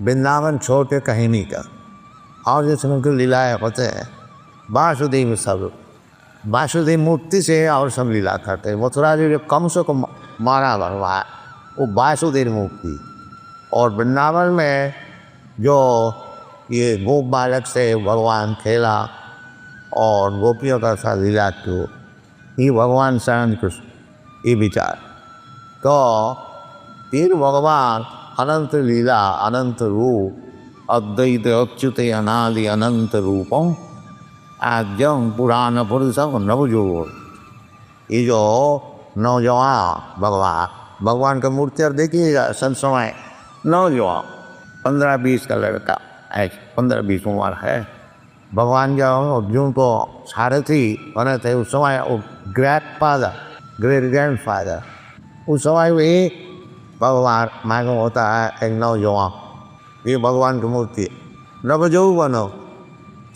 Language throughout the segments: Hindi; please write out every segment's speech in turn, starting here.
वृंदावन छोड़ के कहीं नहीं का। और जैसे उनकी लीलाएँ होते हैं, वासुदेव सब वासुदेव मूर्ति से और सब लीला करते हैं। मथुरा जी जब कंस को मारा भगवान, वो वासुदेव मूर्ति। और वृंदावन में जो ये गोप बालक से भगवान खेला और गोपियों का साथ लीला क्यों, ये भगवान शरण कृष्ण ये विचार। तो तीन भगवान अनंत लीला अनंत रूप अद्वैत अच्युत अनादि अनंत रूपम आद्यम पुराण पुरुषम नवजोर। ये जो नौजवान भगवान का मूर्ति और देखिएगा संसमय नौजवान 15-20 का लड़का, ऐसे 15-20 उम्र है। भगवान जो अर्जुन को सारथी बने थे उस समय, वो ग्रेट ग्रैंडफादर, उस समय भी भगवान मालूम होता है एक नौजवान। ये भगवान की मूर्ति नवजौवन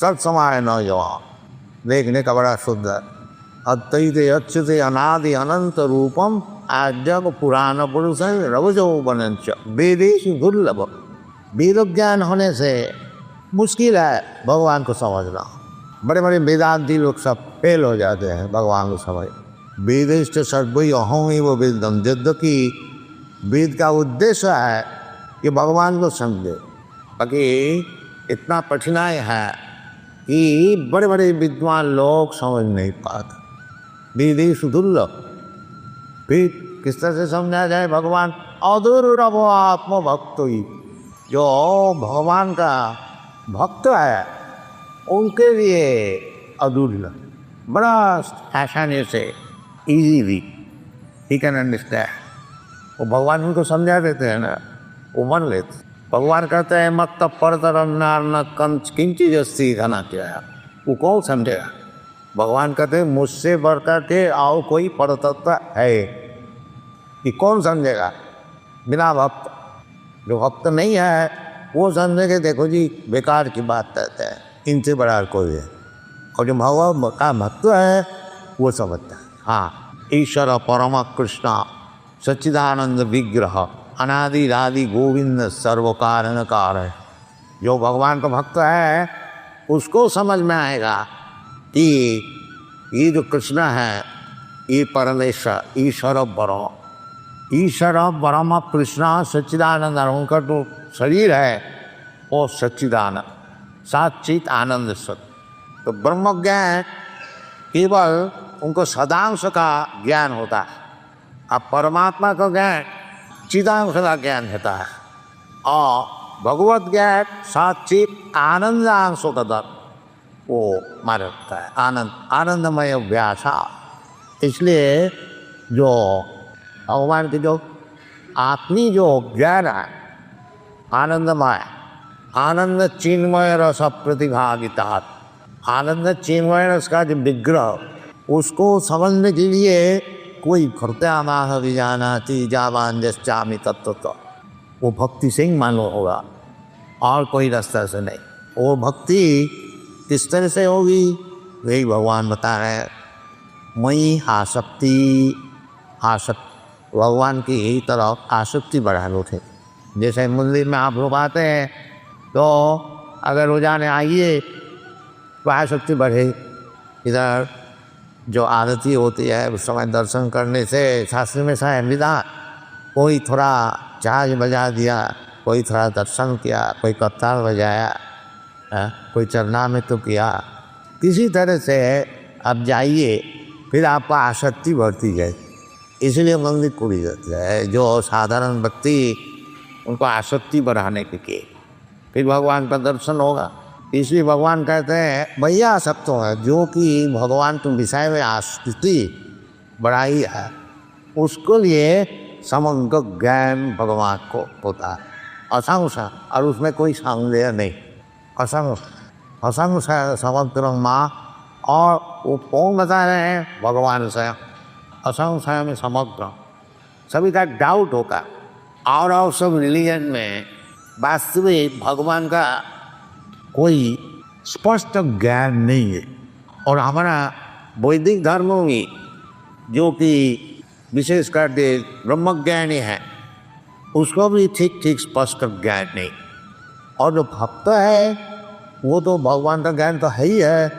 सब समय नौजवान, देखने का बड़ा सुंदर। अद्वैत अच्युत अनादि अनंत रूपम आद्यम पुराण पुरुष नवजौवन वेदेश दुर्लभ। वेद ज्ञान होने से मुश्किल है भगवान को समझना। बड़े बड़े वेदांती लोग सब फेल हो जाते हैं भगवान को समझ। वेदेश सर्वई अहम ही वो वेदम, यद्यपि वेद का उद्देश्य है कि भगवान को समझे, बाकी इतना कठिनाई है कि बड़े बड़े विद्वान लोग समझ नहीं पाते। वेदेश दुर्लभ। फिर किस तरह से समझा जाए भगवान अदुर्लभ आत्म भक्त ही, जो भगवान का भक्त है उनके लिए अदुर्लभ, बड़ा आसानी से इजीली ही कैन अंडरस्टैंड। वो भगवान उनको समझा देते हैं ना, वो मान लेते। भगवान कहते हैं मत परतरन्नार कंच किंची जस्ती घना क्या है, वो कौन समझेगा। भगवान कहते हैं मुझसे बढ़कर के आओ कोई परतत्व है, कि कौन समझेगा बिना भक्त। जो भक्त नहीं है वो समझेंगे देखो जी बेकार की बात कहते हैं, इनसे बड़ा कोई है। और जो भगवान का भक्त है वो समझता है। हाँ, ईश्वर परम कृष्ण सच्चिदानंद विग्रह अनादि रादि गोविंद सर्व कारण कारण। जो भगवान का भक्त है उसको समझ में आएगा कि ये जो कृष्ण है ये परमेश्वर ईश्वर परम कृष्ण सच्चिदानंद। उनका जो शरीर है वो सच्चिदानंद साचित आनंद सत्य। तो ब्रह्म ज्ञान केवल उनको सदांश का ज्ञान होता है, अब परमात्मा का ज्ञान चिदांश का ज्ञान होता है। और भगवत ज्ञान साचित आनंदांश का दर वो मार रखता है, आनंदमय व्यासा। इसलिए जो भगवान की जो आत्मी जो ज्ञान है आनंदमय, आनंद चिन्मय रस प्रतिभागिता, आनंद चिन्मय रस का जो विग्रह उसको समझने के लिए कोई भर्त्यामाह विजानाति जावान जश्चामि तत्व, वो भक्ति से ही मालूम होगा और कोई रास्ता से नहीं। वो भक्ति किस तरह से होगी वही भगवान बता रहे हैं। मई आसक्ति भगवान की ही तरफ आसक्ति बढ़ा लो थे। जैसे मंदिर में आप लोग आते हैं तो अगर रोजाना आइए तो आसक्ति बढ़े। इधर जो आदती होती है उस समय दर्शन करने से शास्त्र में शायद विधान, कोई थोड़ा झाज बजा दिया, कोई थोड़ा दर्शन किया, कोई कत्ताल बजाया, कोई चरणामृत तो किया। किसी तरह से आप जाइए फिर आपका आसक्ति बढ़ती जाए। इसलिए मंदिर खुली जाती है। जो साधारण व्यक्ति उनको आसक्ति बढ़ाने के लिए फिर भगवान का दर्शन होगा। इसलिए भगवान कहते हैं भैया सब तो है जो कि भगवान के विषय में आसक्ति बढ़ाई है उसको लिए समग्र ज्ञान भगवान को होता है असंशय, और उसमें कोई संदेह नहीं। असंशय समग्र माँ, और वो कौन बता रहे हैं भगवान से। असंशय में समग्र, सभी का डाउट होगा। और सब रिलीजन में वास्तविक भगवान का कोई स्पष्ट ज्ञान नहीं है। और हमारा वैदिक धर्म में जो कि विशेष करके ब्रह्मज्ञानी है उसको भी ठीक स्पष्ट ज्ञान नहीं। और जो भक्त है वो तो भगवान का ज्ञान तो है ही है,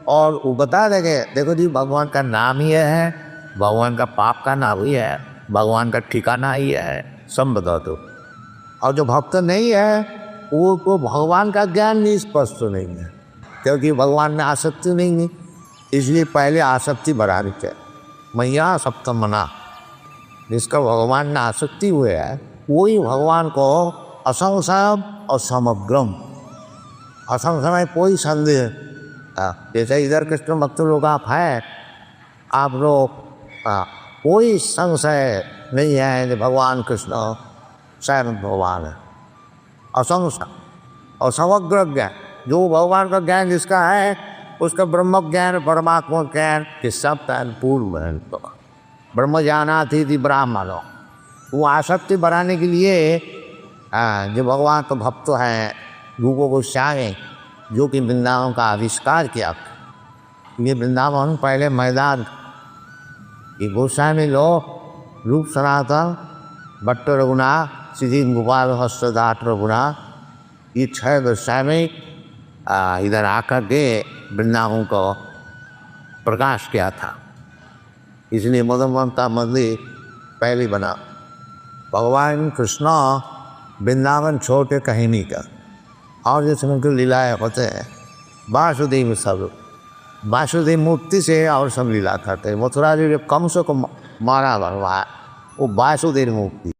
और वो बता देंगे देखो जी भगवान का नाम ही है, भगवान का पाप का नाम ही है, भगवान का ठिकाना ही है, सब बता दो। और जो भक्त नहीं है वो को भगवान का ज्ञान नहीं स्पष्ट नहीं है, क्योंकि भगवान में आसक्ति नहीं है, इसलिए पहले आसक्ति बढ़ानी चाहिए। मैया सप्तम मना, जिसका भगवान में आसक्ति हुए है वही भगवान को असंशय और समग्रम, असंशय में कोई संदेह, जैसे इधर कृष्ण भक्त लोग आप हैं, आप लोग कोई संशय नहीं है कि भगवान कृष्ण स्वयं भगवान है, असंशय और समग्र ज्ञान। जो भगवान का ज्ञान जिसका है उसका ब्रह्म ज्ञान परमात्मा ज्ञान कि सब ज्ञान पूर्ण है। तो ब्रह्म ज्ञानाति थी ब्राह्मणों, वो आसक्ति बढ़ाने के लिए जो भगवान तो भक्त हैं रूपों को चाहे, जो कि वृंदावन का आविष्कार किया। ये वृंदावन पहले मैदान, ये गोस्वामी लोग रूप सनातन भट्ट रघुनाथ श्री गोपाल हस्तदात रघुनाथ, ये 6 गोस्वामी इधर आकर के वृंदावन को प्रकाश किया था। इसलिए मदनवंता मंदिर पहले बना। भगवान कृष्ण वृंदावन छोड़ के कहीं नहीं का, और जैसे उनकी लीलाएँ होते हैं वासुदेव सब, वासुदेव मूर्ति से और सब लीला करते हैं। मथुरा जी कम से कम मारा भरवा वो वासुदेव मूर्ति।